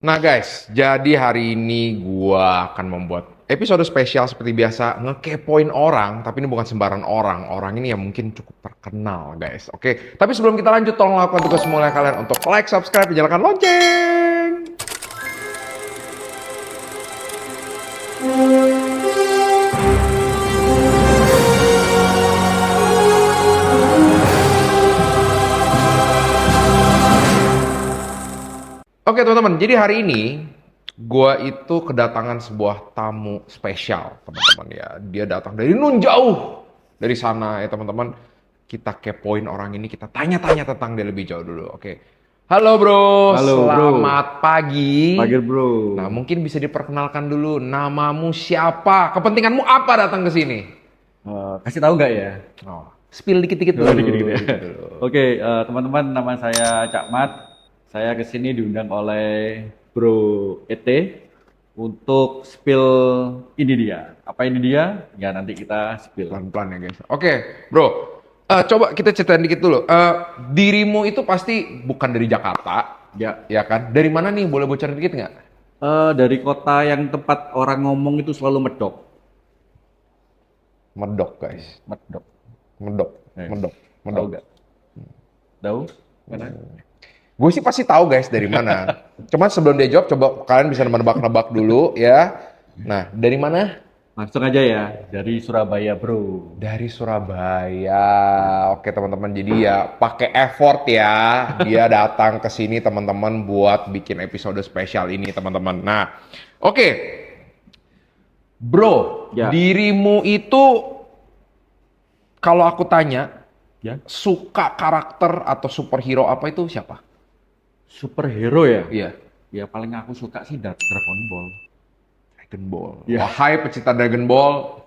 Nah guys, jadi hari ini gua akan membuat episode spesial seperti biasa, ngekepoin orang, tapi ini bukan sembarang orang. Orang ini yang mungkin cukup terkenal guys. Oke, tapi sebelum kita lanjut, tolong lakukan tugas semula kalian untuk like, subscribe, dan nyalakan lonceng. Oke teman-teman, jadi hari ini gua itu kedatangan sebuah tamu spesial teman-teman ya. Dia datang dari nun jauh dari sana ya teman-teman. Kita kepoin orang ini, kita tanya-tanya tentang dia lebih jauh dulu. Oke. Halo bro, Halo bro, selamat pagi. pagi bro. Nah mungkin bisa diperkenalkan dulu, namamu siapa? Kepentinganmu apa datang ke sini? Kasih tahu nggak ya? Oh, spill dikit-dikit Oh, dulu. dikit-dikit ya. Dikit dulu. Oke, teman-teman, nama saya Cak Mat. Saya kesini diundang oleh Bro ET untuk spill ini dia. Apa ini dia? Ya nanti kita spill. Pelan-pelan ya guys. Oke, bro. Coba kita ceritain dikit dulu. Dirimu itu pasti bukan dari Jakarta, Ya, ya kan? Dari mana nih? Boleh bocorin dikit nggak? dari kota yang tempat orang ngomong itu selalu medok. Medok guys. Medok. Medok. Eh, Medok. Tahu Medok. nggak? Tahu? Mana? Gue sih pasti tahu guys dari mana. Cuman sebelum dia jawab, coba kalian bisa nebak-nebak dulu ya. Nah, dari mana? Langsung aja ya, dari Surabaya bro. Dari Surabaya. Oke teman-teman, jadi ya pakai effort ya. Dia datang ke sini teman-teman buat bikin episode spesial ini teman-teman. Nah, oke. Bro, Ya. dirimu itu kalau aku tanya Ya. suka karakter atau superhero apa itu siapa? Superhero ya? Iya, Ya paling aku suka sih Dragon Ball. Dragon Ball. Ya. Wahai pecinta Dragon Ball,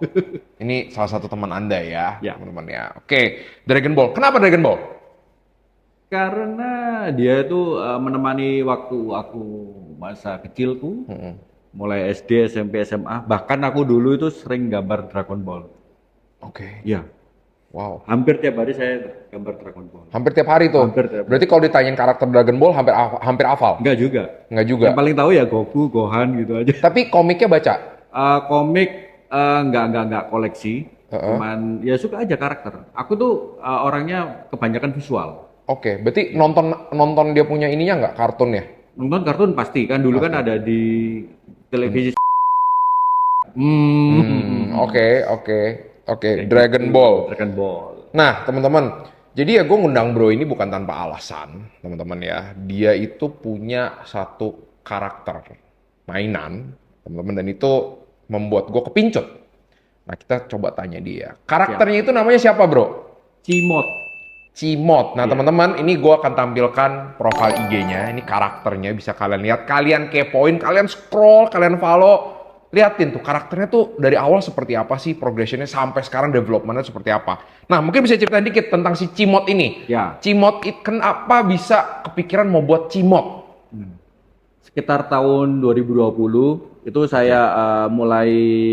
ini salah satu teman Anda ya, Ya. teman-teman ya. Oke, Dragon Ball. Kenapa Dragon Ball? Karena dia itu menemani waktu aku masa kecilku, Mm-mm. mulai SD, SMP, SMA. Bahkan aku dulu itu sering gambar Dragon Ball. Oke, Ya, wow. hampir tiap hari saya gambar Dragon Ball. Hampir tiap hari tuh. Hampir tiap hari. Berarti kalau ditanyain karakter Dragon Ball hampir hafal. Enggak juga. Nggak juga. Yang paling tahu ya Goku, Gohan gitu aja. Tapi komiknya baca. Komik enggak koleksi. Heeh. Cuman ya suka aja karakter. Aku tuh orangnya kebanyakan visual. Oke, berarti nonton dia punya ininya nggak kartunnya? Nonton kartun pasti kan dulu kan ada di televisi. Oke. Kayak Dragon gitu. Ball. Dragon Ball. Nah, teman-teman. Jadi ya gue ngundang bro ini bukan tanpa alasan, teman-teman ya. Dia itu punya satu karakter mainan, teman-teman, dan itu membuat gue kepincut. Nah, kita coba tanya dia. Karakternya itu namanya siapa, bro? Cimot. Cimot. Nah, Iya. teman-teman, ini gue akan tampilkan profil IG-nya. Ini karakternya bisa kalian lihat. Kalian kepoin, kalian scroll, kalian follow. Liatin tuh karakternya tuh dari awal seperti apa sih progressionnya sampai sekarang developmentnya seperti apa. Nah, mungkin bisa ceritain dikit tentang si Cimot ini. Ya. Cimot kenapa bisa kepikiran mau buat Cimot? Sekitar tahun 2020 itu saya mulai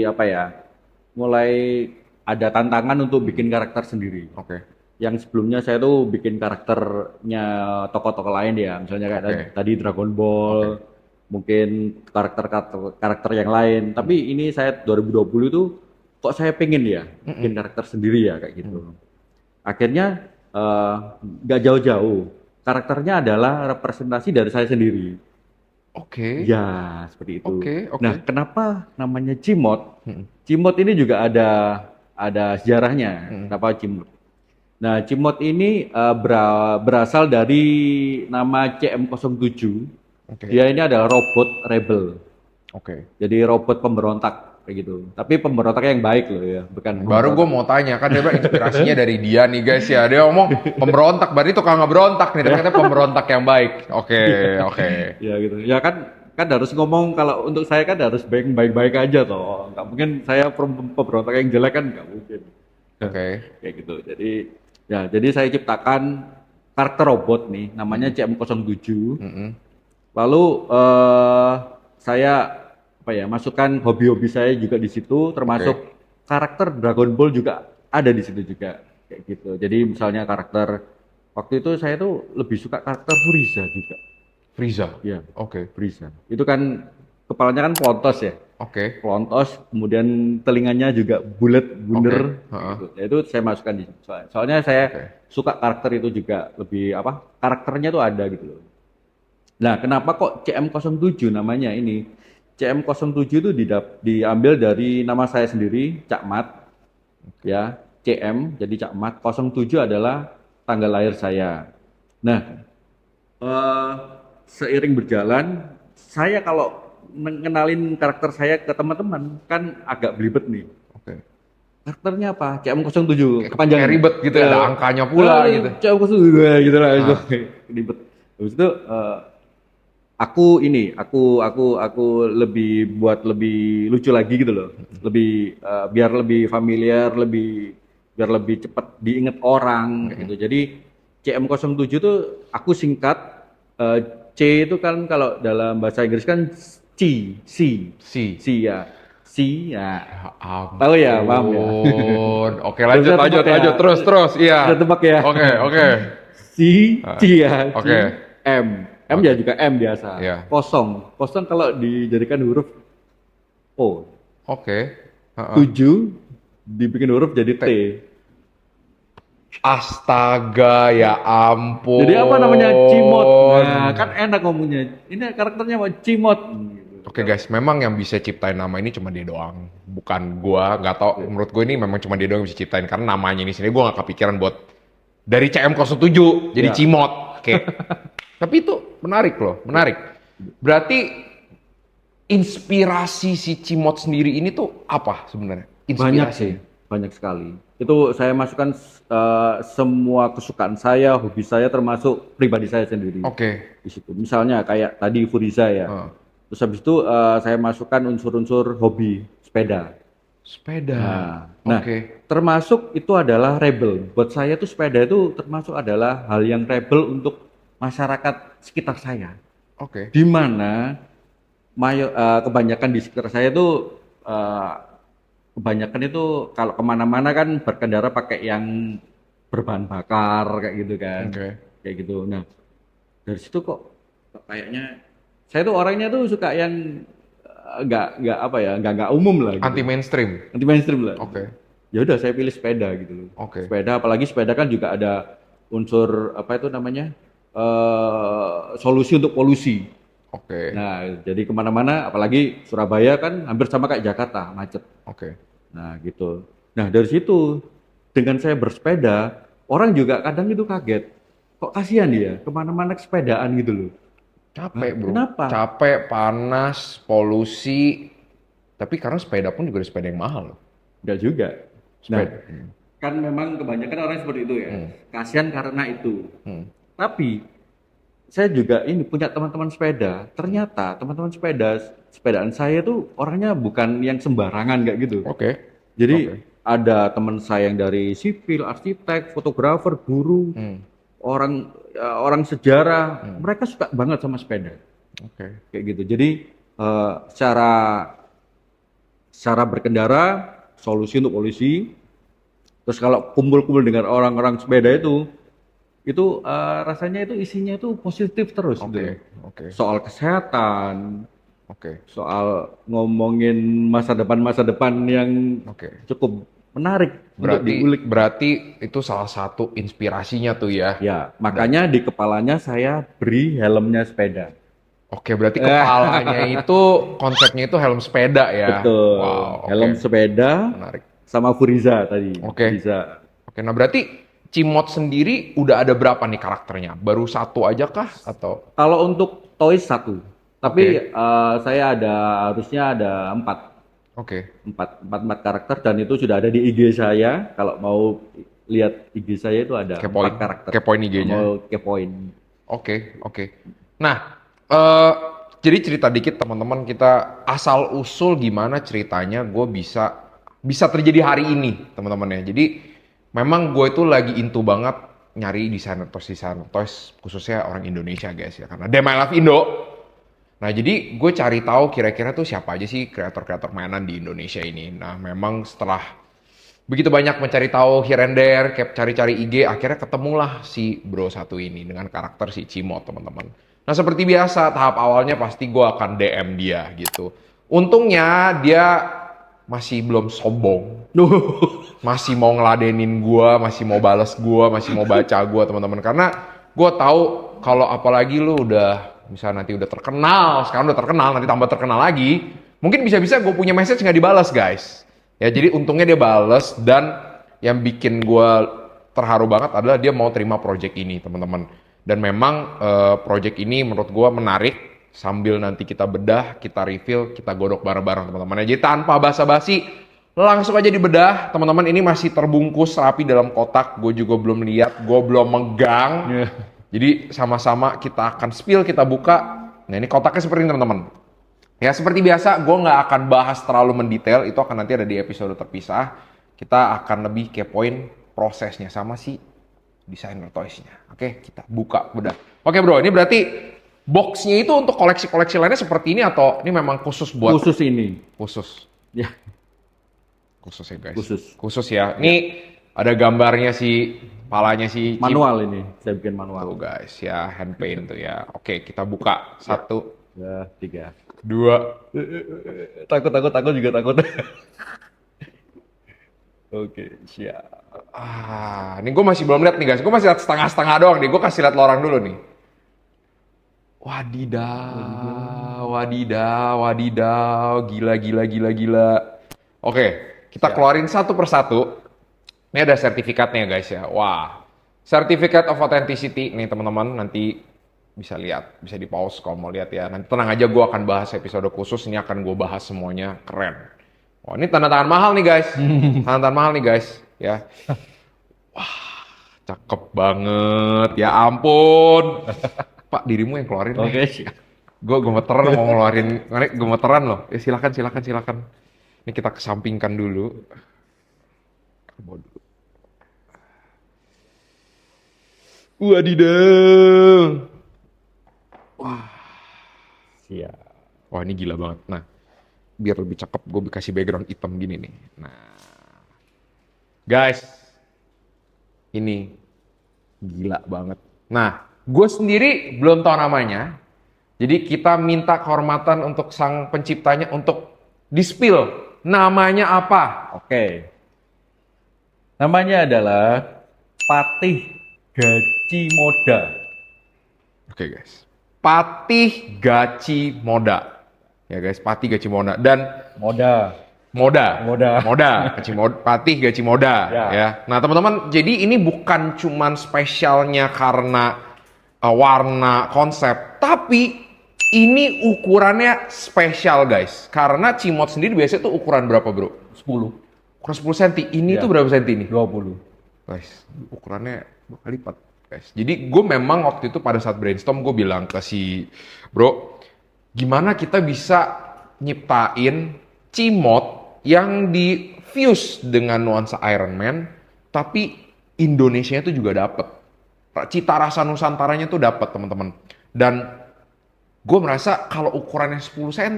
apa ya? Mulai ada tantangan untuk bikin karakter sendiri. Oke. Yang sebelumnya saya tuh bikin karakternya tokoh-tokoh lain ya, misalnya kayak Oke. tadi Dragon Ball, mungkin karakter yang lain. Tapi ini saya 2020 itu kok saya pengen ya bikin karakter sendiri ya kayak gitu. Akhirnya nggak jauh-jauh. Karakternya adalah representasi dari saya sendiri. Oke. Ya, seperti itu. Oke. Nah, kenapa namanya Cimot? Mm-mm. Cimot ini juga ada sejarahnya. Kenapa Cimot? Nah, Cimot ini berasal dari nama CM07. Oke. Dia ini adalah robot rebel. Oke. Jadi robot pemberontak kayak gitu. Tapi pemberontak yang baik loh ya, bukan Baru gue mau tanya, kan dia bilang inspirasinya dari dia nih guys ya. Dia ngomong pemberontak, berarti tukang ngeberontak nih. Ternyata pemberontak yang baik. Oke. ya gitu. Ya kan harus ngomong kalau untuk saya kan harus baik-baik aja toh. Nggak mungkin saya pemberontak yang jelek kan nggak mungkin. Oke. Kayak gitu. Jadi saya ciptakan karakter robot nih namanya CM07. Mm-mm. Lalu saya apa ya masukkan hobi-hobi saya juga di situ termasuk karakter Dragon Ball juga ada di situ juga kayak gitu. Jadi misalnya karakter waktu itu saya tuh lebih suka karakter Frieza juga. Frieza. Ya, Oke. Frieza. Itu kan kepalanya kan pelontos ya. Oke. Pelontos, kemudian telinganya juga bulat, Oke. bunder, kayak Heeh. gitu. Ya, itu saya masukkan di situ. Soalnya saya Oke. suka karakter itu juga lebih apa? Karakternya tuh ada gitu loh. Nah, kenapa kok CM07 namanya ini? CM07 itu diambil dari nama saya sendiri, Cak Mat, ya. CM jadi Cak Mat, 07 adalah tanggal lahir saya. Nah, eh, seiring berjalan, saya kalau mengenalin karakter saya ke teman-teman kan agak belibet nih. Oke. Karakternya apa? CM07, Kayak kepanjangan. ribet gitu ya, Ya, ada angkanya pula gitu. CM07 gitu lah, itu Ah, ribet. Habis itu aku lebih buat lebih lucu lagi gitu loh. Lebih biar lebih familiar, biar lebih cepat diingat orang kayak gitu. Jadi CM07 tuh aku singkat, eh, C itu kan kalau dalam bahasa Inggris kan si. C ya. C ya. Ya Tahu ya, paham ya. ampun. Oke, Udah lanjut, bisa lanjut, tebak ya. lanjut. Terus, terus. Iya. Udah tebak ya. Oke, oke. C, C Ah, ya, oke, C, M. M ya oke. juga M biasa. Iya. Kosong. Kosong kalau dijadikan huruf O. Oke. Heeh. 7 dibikin huruf jadi T. T. Astaga, ya Jadi apa namanya? Cimot. ampun. Nah, kan enak ngomongnya. Ini karakternya apa? Cimot. Oke guys, memang yang bisa ciptain nama ini cuma dia doang, bukan gua. Nggak tau, menurut gue ini memang cuma dia doang yang bisa ciptain karena namanya ini sendiri gua nggak kepikiran buat dari CM07 jadi Ya. Cimot. Oke. Tapi itu menarik loh, menarik. Berarti inspirasi si Cimot sendiri ini tuh apa sebenarnya? Banyak Inspirasi. sih, banyak sekali. Itu saya masukkan semua kesukaan saya, hobi saya termasuk pribadi saya sendiri Oke. di situ. Misalnya kayak tadi Furiza ya. Heeh. Terus habis itu saya masukkan unsur-unsur hobi sepeda. Sepeda. Nah, Oke. termasuk itu adalah rebel. Buat saya tuh sepeda itu termasuk adalah hal yang rebel untuk masyarakat sekitar saya. Oke. Di mana kebanyakan di sekitar saya itu eh, kebanyakan itu kalau kemana-mana kan berkendara pakai yang berbahan bakar kayak gitu kan, Oke. kayak gitu. Nah, dari situ kok kayaknya saya tuh orangnya tuh suka yang nggak apa ya, nggak umum lah gitu, Anti mainstream. anti mainstream lah. Oke. Ya udah saya pilih sepeda gitu loh. Oke. Sepeda, apalagi sepeda kan juga ada unsur apa itu namanya, solusi untuk polusi. Oke. Nah, jadi kemana-mana, apalagi Surabaya kan hampir sama kayak Jakarta, macet. Oke. Nah, gitu. Nah, dari situ, dengan saya bersepeda, orang juga kadang itu kaget. Kok kasihan dia, kemana-mana sepedaan gitu loh. Capek bro, Kenapa? capek, panas, polusi. Tapi karena sepeda pun juga ada sepeda yang mahal loh. Enggak juga. Nah, Sepeda. kan memang kebanyakan orang seperti itu ya. Hmm. Kasihan karena itu. Hmm. Tapi, saya juga ini punya teman-teman sepeda. Ternyata teman-teman sepedaan saya tuh orangnya bukan yang sembarangan kayak gitu. Oke. Jadi Oke. ada teman saya yang dari sipil, arsitek, fotografer, guru, Hmm. orang sejarah, mereka suka banget sama sepeda, Oke. kayak gitu. Jadi secara secara berkendara, solusi untuk polusi. Terus kalau kumpul-kumpul dengan orang-orang sepeda itu rasanya itu isinya itu positif terus Oke. gitu. Oke. Soal kesehatan, Oke. soal ngomongin masa depan yang Oke. cukup menarik untuk Berarti diulik. berarti itu salah satu inspirasinya tuh ya. Ya, makanya di kepalanya saya beri helmnya sepeda. Oke, berarti kepalanya itu konsepnya itu helm sepeda ya. Betul. Wow, oke. Helm sepeda Menarik. sama Furiza tadi. Oke. Furiza. Oke, nah berarti Cimot sendiri udah ada berapa nih karakternya? Baru satu aja kah atau? Kalau untuk toys satu, tapi Oke. saya harusnya ada Oke. empat karakter dan itu sudah ada di IG saya. Kalau mau lihat IG saya itu ada Kepoin, 4 karakter. kepoin IG-nya. Mau kepoin. Oke, oke. Nah, jadi cerita dikit teman-teman kita asal usul gimana ceritanya gue bisa terjadi hari ini teman-teman ya. Jadi memang gue itu lagi into banget nyari desainer toys khususnya orang Indonesia guys ya karena Dem I Love Indo. Nah jadi gue cari tahu kira-kira tuh siapa aja sih kreator-kreator mainan di Indonesia ini. Nah memang setelah begitu banyak mencari tahu here and there, kayak cari-cari IG, akhirnya ketemulah si bro satu ini dengan karakter si Cimot teman-teman. Nah seperti biasa tahap awalnya pasti gue akan DM dia gitu. Untungnya dia masih belum sombong, masih mau ngeladenin gue, masih mau balas gue, masih mau baca gue teman-teman. Karena gue tahu kalau apalagi lu udah misalnya nanti udah terkenal, sekarang udah terkenal, nanti tambah terkenal lagi, mungkin bisa-bisa gue punya message nggak dibalas guys. Ya jadi untungnya dia balas dan yang bikin gue terharu banget adalah dia mau terima project ini teman-teman. Dan memang project ini menurut gue menarik sambil nanti kita bedah, kita review, kita godok bareng-bareng teman-teman. Jadi tanpa basa-basi langsung aja dibedah teman-teman. Ini masih terbungkus rapi dalam kotak, gue juga belum lihat, gue belum megang. Jadi sama-sama kita akan spill, kita buka. Nah ini kotaknya seperti ini teman-teman. Ya seperti biasa, gue nggak akan bahas terlalu mendetail, itu akan nanti ada di episode terpisah. Kita akan lebih kepoin prosesnya sama si desainer toys-nya. Oke, kita buka udah. Oke bro, ini berarti box-nya itu untuk koleksi-koleksi lainnya seperti ini atau ini memang khusus buat? Khusus ini. Khusus. Ya. Khusus ya guys. Khusus. Khusus ya. Ini ada gambarnya si palanya si Cip. Manual ini, saya bikin manual. Tuh guys ya, hand paint tuh ya. Oke, kita buka. 1, Ya, 3. 2. Takut juga takut. Oke, siap. Ini gue masih belum lihat nih guys. Gue masih lihat setengah-setengah doang nih. Gue kasih lihat lo orang dulu nih. Wadidaw. Gila. Oke, kita keluarin satu persatu. Ini ada sertifikatnya guys ya. Wah, Certificate of Authenticity nih teman-teman. Nanti bisa lihat, bisa di pause kalau mau lihat ya. Nanti tenang aja, gue akan bahas episode khusus. Ini akan gue bahas semuanya, keren. Oh, ini tanda tangan mahal nih guys. Tanda tangan mahal nih guys. Ya. Wah, cakep banget. Ya ampun. Pak, dirimu yang keluarin. Oke, Gue gemeteran mau ngeluarin. Gemeteran loh. Ya silakan. Ini kita kesampingkan dulu. Wadidaw. siap. Wah, ini gila banget. Nah, biar lebih cakep gue kasih background hitam gini nih. Nah, guys, ini gila banget. Nah, gue sendiri belum tahu namanya. Jadi kita minta kehormatan untuk sang penciptanya untuk di-spill namanya apa. Oke. Namanya adalah Patih Gaci Moda. Oke guys, Patih Gaci Moda. Ya guys, Patih Gaci Moda dan Moda. Patih Gaci Moda. Ya. Ya. Nah teman-teman, jadi ini bukan cuman spesialnya karena warna konsep, tapi ini ukurannya spesial guys. Karena Cimot sendiri biasanya tuh ukuran berapa bro? 10. Ukuran 10 cm. Ini Ya. tuh berapa cm ini? 20. Guys, ukurannya 2 kali lipat. Guys. Jadi gue memang waktu itu pada saat brainstorm gue bilang ke si bro, gimana kita bisa nyiptain Cimot yang di fuse dengan nuansa Iron Man, tapi Indonesia itu juga dapet. Cita rasa Nusantaranya tuh dapat teman-teman. Dan gue merasa kalau ukurannya 10 cm,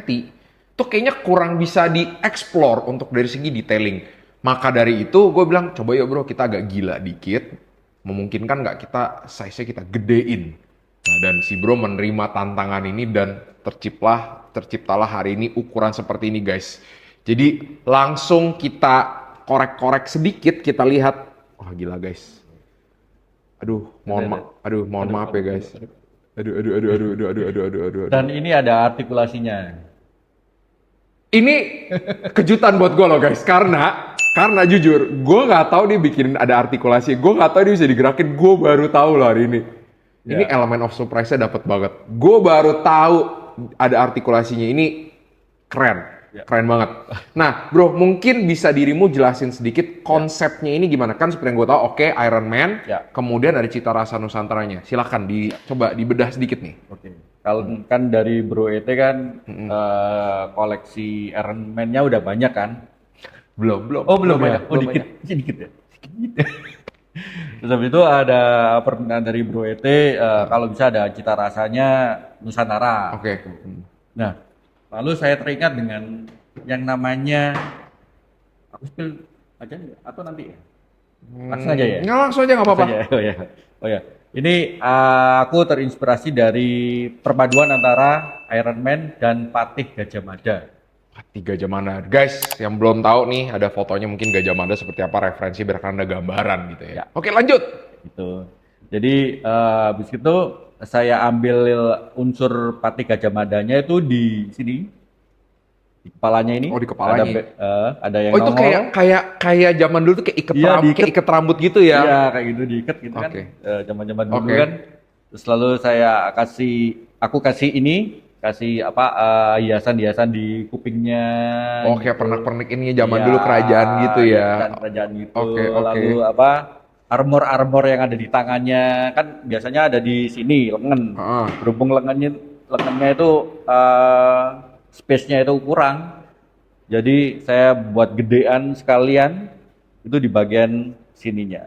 tuh kayaknya kurang bisa dieksplor untuk dari segi detailing. Maka dari itu gue bilang, coba ya bro kita agak gila dikit, memungkinkan nggak kita size-nya kita gedein. Nah dan si bro menerima tantangan ini dan terciptalah hari ini ukuran seperti ini guys. Jadi langsung kita korek-korek sedikit, kita lihat, wah gila guys. Mohon maaf ya guys. Aduh. Dan ini ada artikulasinya. Ini kejutan buat gue loh guys, karena jujur, gue nggak tahu dia bikin ada artikulasi, gue nggak tahu dia bisa digerakin, gue baru tahu loh hari ini. Ini elemen of surprise-nya dapet banget. Gue baru tahu ada artikulasinya, ini keren. Keren banget. Nah bro, mungkin bisa dirimu jelasin sedikit konsepnya ini gimana? Kan seperti yang gue tahu, oke, Iron Man, kemudian ada cita rasa Nusantaranya. Silakan coba dibedah sedikit nih. Oke. Kalau kan dari Bro ET kan koleksi Iron Man-nya udah banyak kan? Belum. Oh belum banyak. ya? Oh dikit ya? Terus habis itu ada permintaan dari Bro ET, kalau bisa ada cita rasanya Nusantara. Oke. Nah, lalu saya teringat dengan yang namanya, aku spill aja nggak? Atau nanti ya? Langsung aja ya? Nggak, langsung aja nggak apa-apa. Oh ya. Ini aku terinspirasi dari perpaduan antara Iron Man dan Patih Gajah Mada. Patih Gajah Mada. Guys, yang belum tahu nih, ada fotonya mungkin Gajah Mada seperti apa, referensi biar kalian ada gambaran gitu ya. Ya. Oke, lanjut. Gitu. Jadi habis itu saya ambil unsur Patih Gajah Madanya itu di sini, di kepalanya ini. Oh, di kepalanya. Ada yang Oh, itu nongol. kayak zaman dulu tuh kayak Iya, diikat. kayak ikat rambut gitu ya. Iya, kayak gitu diikat gitu kan. Oke. Zaman-zaman dulu Oke. kan. Terus lalu aku kasih apa hiasan-hiasan di kupingnya. Oh, kayak gitu. pernak-pernik ini zaman Iya, dulu kerajaan gitu ya. kerajaan gitu. Oke. Lalu apa armor-armor yang ada di tangannya kan biasanya ada di sini lengan. Heeh. Berhubung lengannya itu space-nya itu kurang. Jadi saya buat gedean sekalian itu di bagian sininya,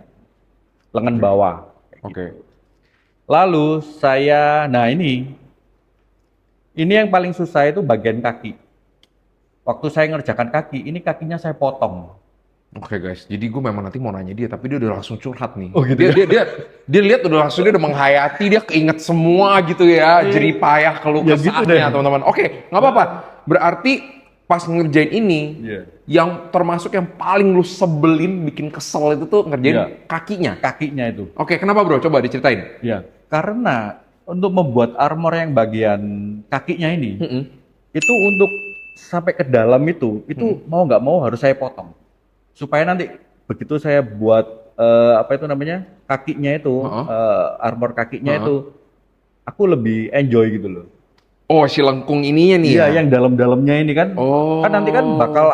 lengan bawah. Oke. Lalu nah ini yang paling susah itu bagian kaki. Waktu saya ngerjakan kaki, ini kakinya saya potong. Oke guys, jadi gue memang nanti mau nanya dia, tapi dia udah langsung curhat nih. Oh, gitu dia, ya? dia lihat udah langsung dia udah menghayati, dia keinget semua gitu ya, jerih payah keluh Ya gitu kesahnya deh. teman-teman. Oke, nggak apa-apa. Berarti pas ngerjain ini, Iya. yang termasuk yang paling lu sebelin, bikin kesel itu tuh ngerjain Iya. kakinya. Kakinya itu. Oke, kenapa bro? Coba diceritain. Ya, karena untuk membuat armor yang bagian kakinya ini, Mm-mm. itu untuk sampai ke dalam itu mau nggak mau harus saya potong. Supaya nanti begitu saya buat apa itu namanya kakinya itu, Heeh. armor kakinya Heeh. itu, aku lebih enjoy gitu loh. Oh, si lengkung ininya nih Iya, ya? yang dalam-dalamnya ini kan, Oh. kan nanti kan bakal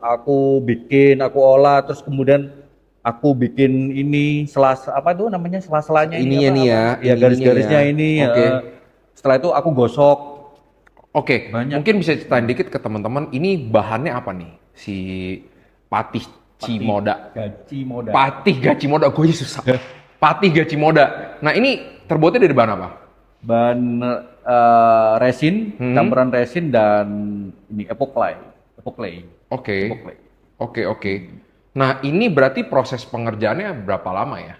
aku bikin, aku olah, terus kemudian aku bikin ini apa itu namanya sela-selanya ini Ininya apa, nih ya, ya ininya garis-garisnya ya. ini. Oke. Setelah itu aku gosok. Oke, Banyak. mungkin bisa ceritain dikit ke teman-teman, ini bahannya apa nih? Si Patih Cimoda. Gaji modal. Patih Gacimoda, gue susah. Patih Gacimoda. Nah ini terbuatnya dari bahan apa? Bahan resin, campuran resin dan ini epoxy. Oke, Epoxy. oke. Nah ini berarti proses pengerjaannya berapa lama ya?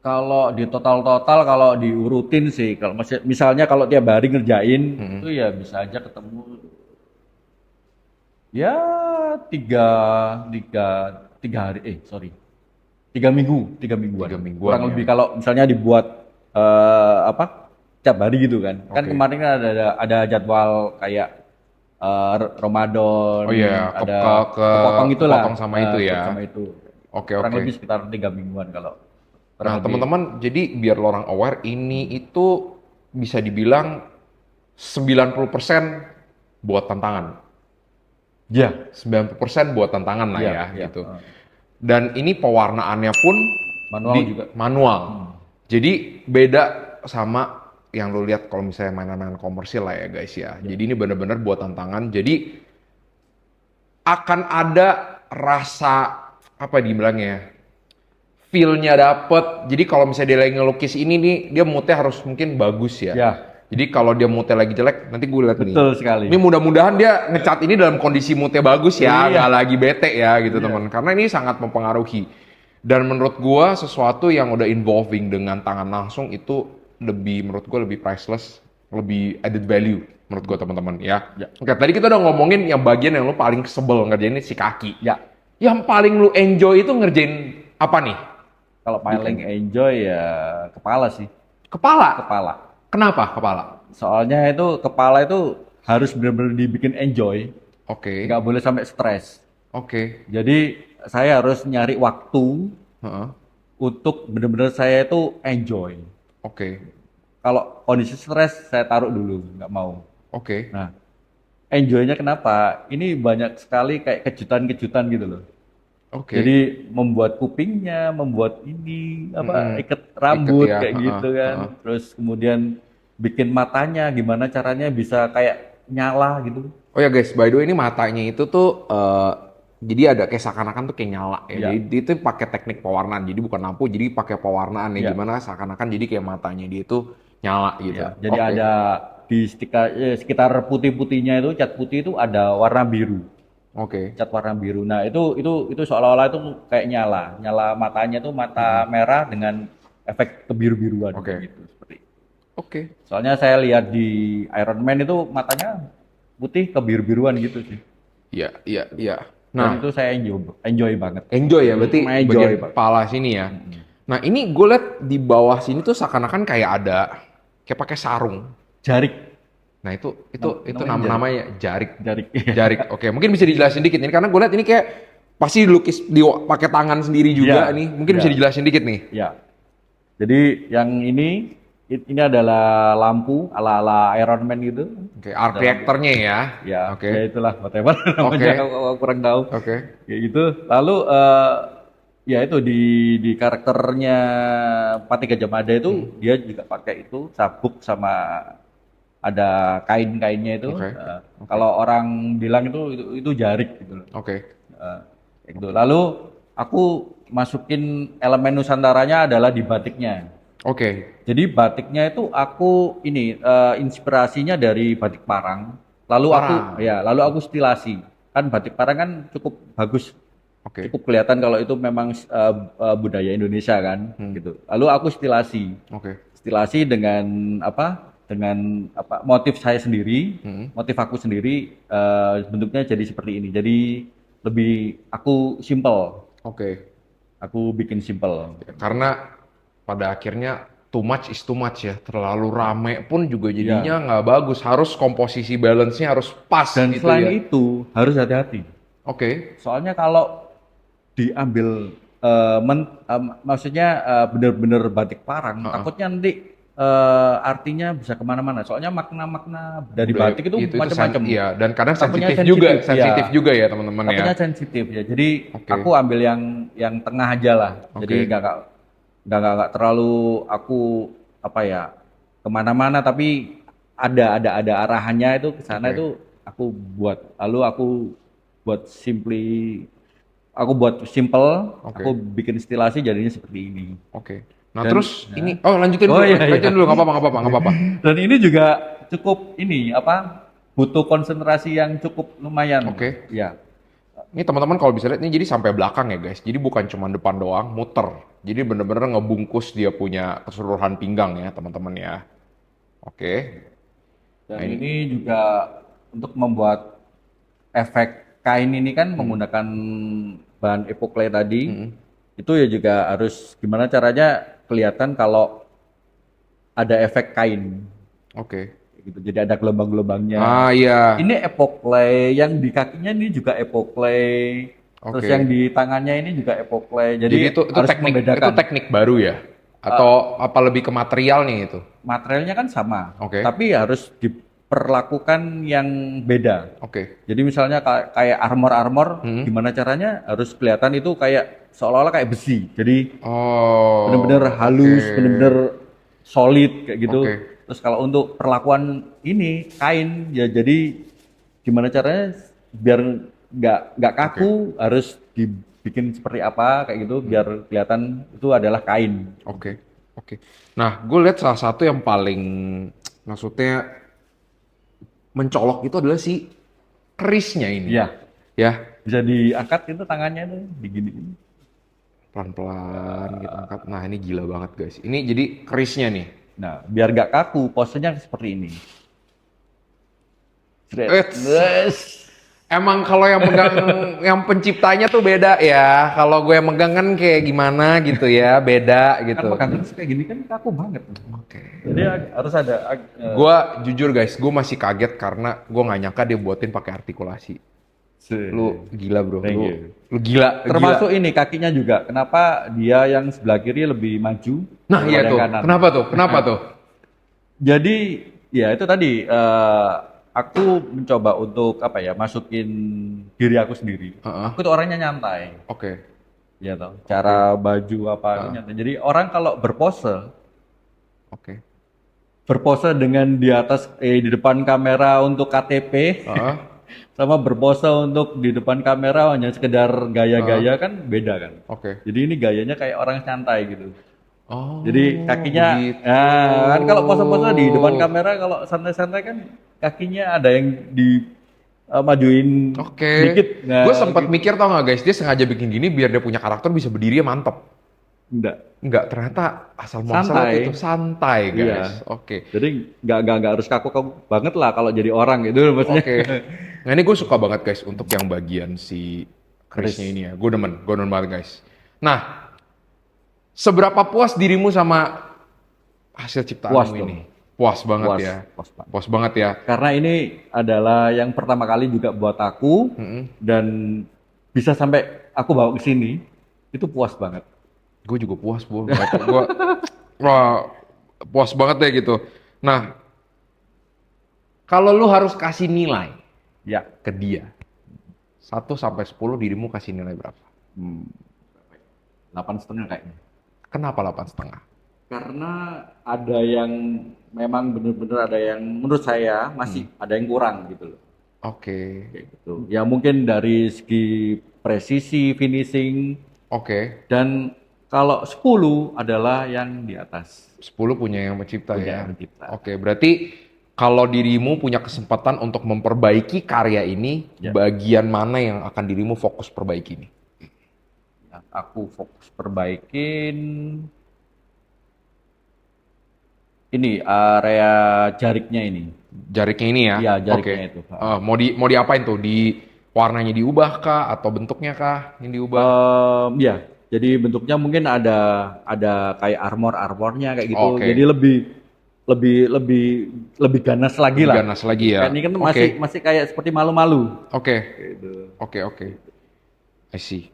Kalau di total kalau diurutin sih, kalau misalnya kalau tiap hari ngerjain itu ya bisa aja ketemu ya tiga tiga hari, tiga mingguan. 3 mingguan Kurang ya. lebih kalau misalnya dibuat apa tiap hari gitu kan. Kan Oke. kemarin kan ada jadwal kayak Ramadan, Oh iya, ada kepotong itulah, kepotong sama itu ya. sama itu. Oke, Kurang oke. lebih sekitar 3 mingguan kalau. Nah kurang lebih. teman-teman, jadi biar lo orang aware, ini itu bisa dibilang 90% buat tantangan. Ya, 90% buat tantangan lah Iya, ya iya. gitu. Dan ini pewarnaannya pun Manual juga. manual. Jadi beda sama yang lo lihat kalau misalnya mainan-mainan komersil lah ya guys ya. Jadi ini benar-benar buat tantangan. Jadi akan ada rasa apa dibilangnya, feel-nya dapet. Jadi kalau misalnya dia lagi ngelukis ini nih, dia moodnya harus mungkin bagus ya. Ya. Jadi kalau dia moodnya lagi jelek, nanti gue lihat nih. Betul sekali. Ini mudah-mudahan dia ngecat ini dalam kondisi moodnya bagus ya, Iya. nggak lagi bete ya gitu teman. Karena ini sangat mempengaruhi. Dan menurut gue sesuatu yang udah involving dengan tangan langsung itu menurut gue lebih priceless, lebih added value menurut gue teman-teman ya. Ya. Oke, tadi kita udah ngomongin yang bagian yang lu paling sebel ngerjain ini si kaki. Ya. Yang paling lu enjoy itu ngerjain apa nih? Kalau paling enjoy ya kepala sih. Kepala. Kepala. Kenapa kepala? Soalnya itu kepala itu harus benar-benar dibikin enjoy. Oke. Nggak boleh sampai stres. Oke. Jadi saya harus nyari waktu Heeh. untuk benar-benar saya itu enjoy. Oke. Kalau kondisi stres saya taruh dulu, nggak mau. Oke. Nah, enjoynya kenapa? Ini banyak sekali kayak kejutan-kejutan gitu loh. Oke. Jadi membuat kupingnya, membuat ini ikat rambut ya, kayak gitu kan. Terus kemudian bikin matanya gimana caranya bisa kayak nyala gitu. Oh ya guys, by the way ini matanya itu tuh jadi ada kayak seakan-akan tuh kayak nyala ya. Iya. Jadi itu pakai teknik pewarnaan. Jadi bukan lampu, jadi pakai pewarnaan ya. Iya. Gimana seakan-akan jadi kayak matanya dia itu nyala gitu. Ya, jadi Oke. ada di sekitar putih-putihnya itu cat putih itu ada warna biru. Oke. Cat warna biru. Nah, itu seolah-olah itu kayak nyala. Nyala matanya tuh mata merah dengan efek kebiru-biruan Oke. gitu seperti itu. Oke. Soalnya saya lihat di Iron Man itu matanya putih kebiru-biruan gitu sih. Iya, iya, iya. Dan Nah, itu saya enjoy banget. enjoy ya, berarti Enjoy bagian banget. kepala sini ya. Nah, ini gue liat di bawah sini tuh seakan-akan kayak ada kayak pakai sarung. Jarik, Nah, itu namanya jarik. namanya jarik. Jarik. Jarik. Oke, mungkin bisa dijelasin dikit ini karena gue liat ini kayak pasti dilukis pakai tangan sendiri juga Iya, nih. Mungkin iya. bisa dijelasin dikit nih. Ya. Jadi yang ini adalah lampu ala-ala Iron Man gitu. Oke, art reactornya ya. Ya, Oke. ya itulah whatever namanya, Oke. aku kurang tahu. Oke. Kayak gitu. Lalu ya itu di karakternya Patih Gajah Mada itu dia juga pakai itu sabuk sama ada kain-kainnya itu. Oke. Kalau orang bilang itu jarik gitu loh. Oke. Eh, kayak gitu. Lalu aku masukin elemen Nusantaranya adalah di batiknya. Oke. Jadi batiknya itu aku ini inspirasinya dari batik Parang. Parang. Lalu aku stilasi. Kan batik Parang kan cukup bagus, Oke. cukup kelihatan kalau itu memang budaya Indonesia kan, gitu. Lalu aku stilasi, Oke. stilasi dengan apa? Dengan apa? Motif saya sendiri, motif aku sendiri. Bentuknya jadi seperti ini. Jadi lebih aku simple. Oke. Aku bikin simple. Karena pada akhirnya too much is too much ya. Terlalu rame pun juga Ya. jadinya nggak bagus. Harus komposisi balance-nya harus pas Dan gitu selain ya. itu harus hati-hati. Oke. Soalnya kalau diambil maksudnya bener-bener batik Parang, takutnya nanti artinya bisa kemana-mana. Soalnya makna-makna dari Budaya- batik itu sen- macam-macam. Iya, dan kadang Takutnya sensitif juga ya teman-teman ya. Takutnya sensitif ya. Jadi Oke. aku ambil yang tengah aja lah. Jadi Oke. nggak terlalu aku apa ya kemana-mana, tapi ada arahannya itu ke sana. Oke. Itu aku buat. Lalu aku buat aku buat simple, Oke. aku bikin stilasi jadinya seperti ini. Oke. Nah, Dan- terus ini lanjutin Oh, dulu, iya, iya. lanjutin dulu, nggak apa-apa, nggak apa-apa, nggak apa-apa. Dan ini juga cukup ini apa? Butuh konsentrasi yang cukup lumayan. Oke. Ya. Ini teman-teman kalau bisa lihat ini jadi sampai belakang ya guys. Jadi bukan cuma depan doang, muter. Jadi bener-bener ngebungkus dia punya keseluruhan pinggang ya teman-teman ya. Oke. Dan Nah, ini juga untuk membuat efek kain ini kan menggunakan bahan epoxy tadi. Itu ya juga harus gimana caranya kelihatan kalau ada efek kain Oke. gitu. Jadi ada gelombang-gelombangnya. Ah iya. Ini epoxy, yang di kakinya ini juga epoxy. Terus Oke. yang di tangannya ini juga epoxy. Jadi, Jadi itu harus teknik membedakan. itu teknik baru ya? Atau apa lebih ke materialnya itu? Materialnya kan sama, Oke. tapi harus diperlakukan yang beda. Oke. Jadi misalnya kayak armor, gimana caranya harus kelihatan itu kayak seolah-olah kayak besi. Jadi Oh. bener-bener halus, oke. bener-bener solid kayak gitu. Oke. Terus kalau untuk perlakuan ini kain ya jadi gimana caranya biar nggak kaku, harus dibikin seperti apa kayak gitu biar kelihatan itu adalah kain. Oke. Oke. Nah, gue lihat salah satu yang paling maksudnya mencolok itu adalah si kerisnya ini. Iya, Ya. bisa diangkat itu tangannya tuh diginiin. Pelan-pelan gitu angkat. Nah, ini gila banget guys. Ini jadi kerisnya nih. Nah, biar nggak kaku, posenya seperti ini. Eits. Yes. Emang kalau yang megang yang penciptanya tuh beda ya. Kalau gue yang megang kan kayak gimana gitu ya, beda Kan gitu. pegangan kayak gini kan kaku banget. Oke. Jadi harus ada Gue jujur guys, gue masih kaget karena gue nggak nyangka dia buatin pakai artikulasi. Lu gila bro, Thank lu, you. lu gila. termasuk gila. ini kakinya juga. Kenapa dia yang sebelah kiri lebih maju? Nah iya daripada tuh, yang kanan? kenapa tuh? Kenapa tuh? Jadi ya itu tadi aku mencoba untuk apa ya masukin diri aku sendiri. Heeh. Aku tuh orangnya nyantai, Oke. ya toh. Cara baju apa itu nyantai. Jadi orang kalau Oke. berpose dengan di atas di depan kamera untuk KTP Heeh. sama berpose untuk di depan kamera hanya sekedar gaya-gaya kan beda kan. Oke. Jadi ini gayanya kayak orang santai gitu. Oh. Jadi kakinya, begitu. nah, kan kalau pose-pose di depan kamera kalau santai-santai kan kakinya ada yang di majuin Oke. dikit. Nah, Gue sempat mikir tau gak guys, dia sengaja bikin gini biar dia punya karakter bisa berdiri mantep. Enggak, ternyata asal muasal Santai. itu santai, Iya. guys. Oke. Jadi nggak harus kaku-kaku banget lah kalau jadi orang gitu maksudnya. Oke. Nah, ini gue suka banget, guys, untuk yang bagian si Chris-nya Chris, ini ya. Gue demen banget, guys. Nah, seberapa puas dirimu sama hasil puas ciptaanmu ini? dong. Puas banget Puas, ya. puas banget. Puas banget ya. Karena ini adalah yang pertama kali juga buat aku Mm-mm. dan bisa sampai aku bawa ke sini, itu puas banget. Gue juga puas, Bu. Gue, wah, puas banget deh gitu. Nah, kalau lu harus kasih nilai Ya, ke dia, 1 sampai 10 dirimu kasih nilai berapa? 8,5 kayaknya. Kenapa 8,5? Karena ada yang memang benar-benar ada yang menurut saya masih ada yang kurang gitu loh. Oke. Kayak gitu. Ya mungkin dari segi presisi, finishing, Oke. dan kalau 10 adalah yang di atas. 10 punya yang mencipta Punya ya. yang mencipta. Oke, berarti kalau dirimu punya kesempatan untuk memperbaiki karya ini, Ya. bagian mana yang akan dirimu fokus perbaiki nih? Yang aku fokus perbaikin ini area jariknya ini. Jariknya ini ya? Iya, Oke. jariknya itu. Mau diapain tuh? Di warnanya diubah kah? Atau bentuknya kah yang diubah? Ya, jadi bentuknya mungkin ada kayak armornya kayak gitu. Oke. Jadi lebih lebih lebih lebih ganas lagi Lebih lah. ganas lagi ya? Kan ini kan Oke. masih kayak seperti malu-malu. Oke. Gitu. Oke. I see.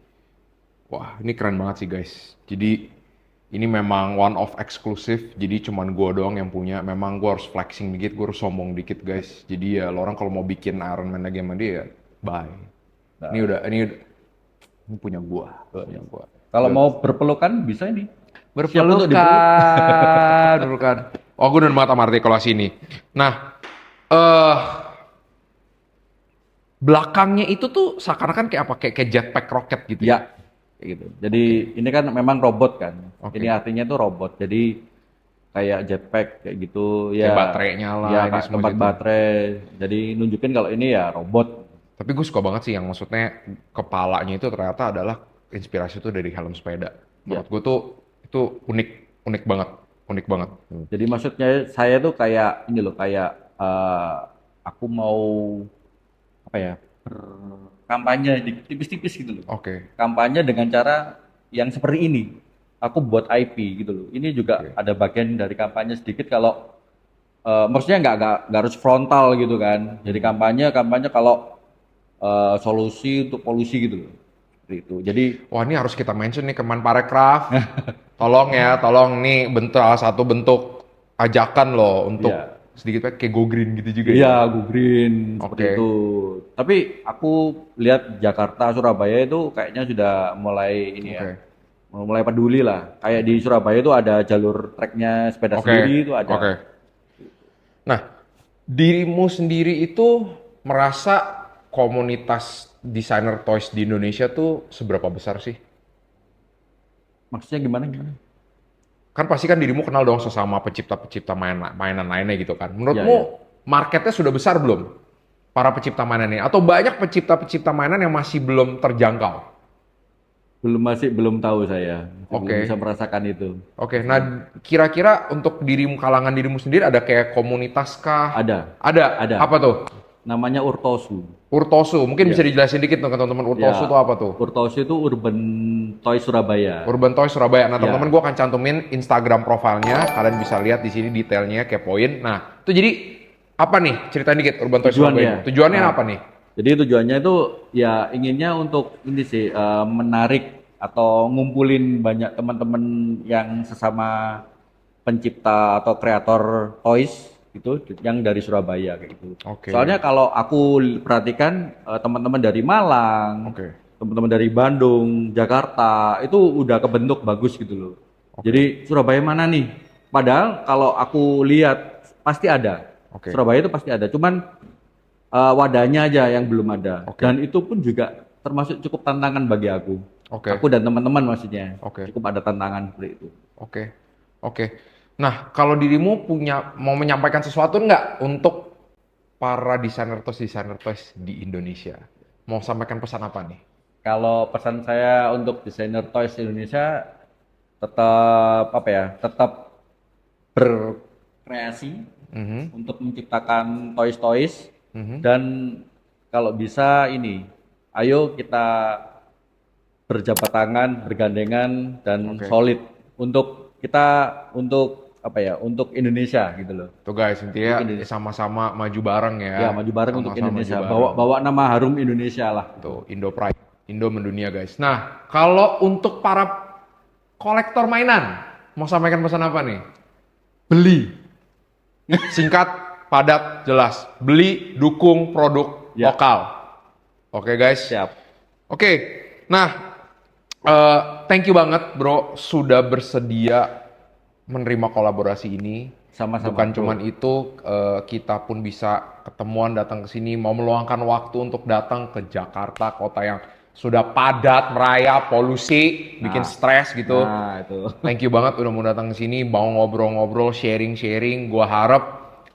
Wah, ini keren banget sih, guys. Jadi ini memang one of eksklusif, jadi cuman gua doang yang punya. Memang gua harus flexing dikit, gua harus sombong dikit, guys. Jadi ya lo orang kalau mau bikin Iron Man lagi sama dia, ya bye. Nah, Ini punya gua, punya gua. kalau mau berpelukan bisa ini. Siap untuk dipeluk. Berpelukan, berpelukan. Oh, gue udah banget sama artikulasi ini. Nah, belakangnya itu tuh seakan-akan kayak apa? Kayak jetpack roket gitu ya? Ya, kayak gitu. Jadi ini kan memang robot kan. Oke. Ini artinya tuh robot. Jadi kayak jetpack kayak gitu Kayak ya. baterainya lah, Ya, ini kayak semua tempat gitu. baterai. Jadi nunjukin kalau ini ya robot. Tapi gue suka banget sih yang maksudnya kepalanya itu ternyata adalah inspirasi itu dari helm sepeda. Menurut Ya. gue tuh itu unik, unik banget, unik banget. Jadi maksudnya saya tuh kayak ini loh, kayak aku mau apa ya, berkampanye tipis-tipis gitu loh. Oke, Kampanye dengan cara yang seperti ini. Aku buat IP gitu loh. Ini juga Oke. ada bagian dari kampanye sedikit kalau maksudnya nggak harus frontal gitu kan. Jadi kampanye kalau solusi untuk polusi gitu loh. Seperti itu. Jadi Wah, ini harus kita mention nih Kemenparekraf. Tolong ya, tolong nih salah satu bentuk ajakan loh untuk Iya. sedikit kayak go green gitu juga ya. iya, go green seperti Oke. itu. Tapi aku lihat Jakarta, Surabaya itu kayaknya sudah mulai ini Oke. ya, mulai peduli lah. Kayak di Surabaya itu ada jalur treknya sepeda Oke, sendiri itu ada. oke. Nah, dirimu sendiri itu merasa komunitas desainer toys di Indonesia tuh seberapa besar sih? Maksudnya gimana? Kan pasti kan dirimu kenal dong sesama pencipta-pencipta mainan lainnya gitu kan. Menurutmu Ya. marketnya sudah besar belum? Para pencipta mainan ini? Atau banyak pencipta-pencipta mainan yang masih belum terjangkau? Belum tahu saya. Belum Oke. bisa merasakan itu. Oke, nah kira-kira untuk kalangan dirimu sendiri ada kayak komunitas kah? Ada. Ada? Ada. Apa tuh? Namanya Urtosu. Urtosu, mungkin bisa dijelasin dikit dong ke teman-teman Urtosu Ya, itu apa tuh? Urtosu itu Urban Toy Surabaya. Urban Toys Surabaya. Nah, Ya. teman-teman gue akan cantumin Instagram profilnya, kalian bisa lihat di sini detailnya, kepoin. Nah, itu jadi apa nih? Ceritain dikit Urban Toys Tujuannya. Surabaya. Tujuannya Nah. apa nih? Jadi tujuannya itu ya inginnya untuk ini sih menarik atau ngumpulin banyak teman-teman yang sesama pencipta atau kreator toys gitu yang dari Surabaya kayak gitu. Oke. Soalnya kalau aku perhatikan teman-teman dari Malang, Oke. teman-teman dari Bandung, Jakarta itu udah kebentuk bagus gitu loh. Jadi Surabaya mana nih? Padahal kalau aku lihat pasti ada. Oke. Surabaya itu pasti ada. Cuman wadahnya aja yang belum ada. Oke. Dan itu pun juga termasuk cukup tantangan bagi aku. Oke. Aku dan teman-teman maksudnya. Oke. Cukup ada tantangan seperti itu. Oke. Oke. Nah, kalau dirimu mau menyampaikan sesuatu nggak untuk para desainer toys di Indonesia? Mau sampaikan pesan apa nih? Kalau pesan saya untuk desainer toys Indonesia, tetap apa ya, tetap berkreasi Mhm, untuk menciptakan toys-toys mhm. dan kalau bisa ini, ayo kita berjabat tangan, bergandengan dan Oke. solid untuk kita untuk apa ya, untuk Indonesia gitu loh. Tuh guys, Untuk intinya Indonesia. sama-sama maju bareng ya. Ya, maju bareng untuk Sama-sama maju Indonesia. bareng. Bawa nama harum Indonesia lah. Tuh, Indo Pride. Indo mendunia guys. Nah, kalau untuk para kolektor mainan, mau sampaikan pesan apa nih? Beli. Singkat, padat, jelas. Beli, dukung produk Ya. lokal. Oke guys. Siap. Oke, nah, thank you banget bro sudah bersedia menerima kolaborasi ini. Sama-sama, Bukan bro. cuman itu, kita pun bisa ketemuan datang ke sini, mau meluangkan waktu untuk datang ke Jakarta, kota yang sudah padat, merayap, polusi, bikin Nah. stres gitu. Nah, itu. Thank you banget udah mau datang ke sini, mau ngobrol-ngobrol, sharing-sharing. Gua harap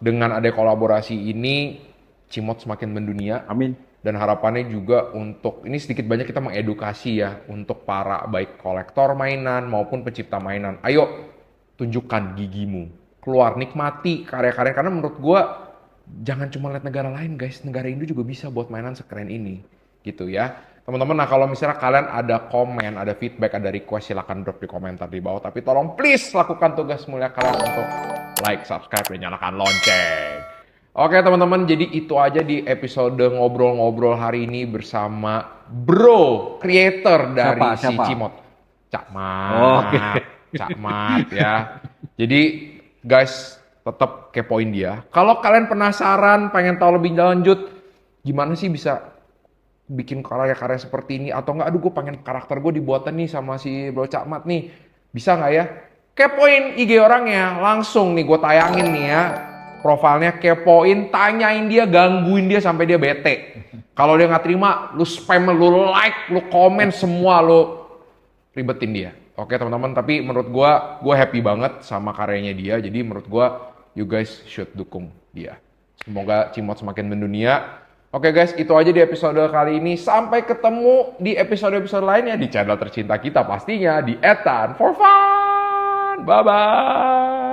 dengan ada kolaborasi ini, Cimot semakin mendunia. Amin. Dan harapannya juga untuk, ini sedikit banyak kita mengedukasi ya, untuk para baik kolektor mainan maupun pencipta mainan. Ayo, tunjukkan gigimu. Keluar, nikmati karya-karya. Karena menurut gua, jangan cuma lihat negara lain guys. Negara Indo juga bisa buat mainan sekeren ini. Gitu ya. Teman-teman, nah kalau misalnya kalian ada komen, ada feedback, ada request, silahkan drop di komentar di bawah. Tapi tolong please lakukan tugas mulia kalian untuk like, subscribe, dan nyalakan lonceng. Oke teman-teman, jadi itu aja di episode ngobrol-ngobrol hari ini bersama Bro, creator dari si Siapa? Cimot. Cak Mat, Oke. Cak Mat ya. Jadi guys, tetap kepoin dia. Kalau kalian penasaran, pengen tahu lebih lanjut, gimana sih bisa bikin karya-karya seperti ini, atau enggak, aduh gue pengen karakter gue dibuatan nih sama si Bro Cak Mat nih, bisa nggak ya? Kepoin IG orangnya, langsung nih gue tayangin nih ya, profilnya, kepoin, tanyain dia, gangguin dia sampai dia bete. Kalau dia nggak terima, lu spam, lu like, lu komen, semua lu ribetin dia. Oke teman-teman, tapi menurut gue happy banget sama karyanya dia, jadi menurut gue, you guys should dukung dia. Semoga Cimot semakin mendunia. Oke guys, itu aja di episode kali ini. Sampai ketemu di episode-episode lainnya di channel tercinta kita pastinya di Etan for Fun. Bye-bye.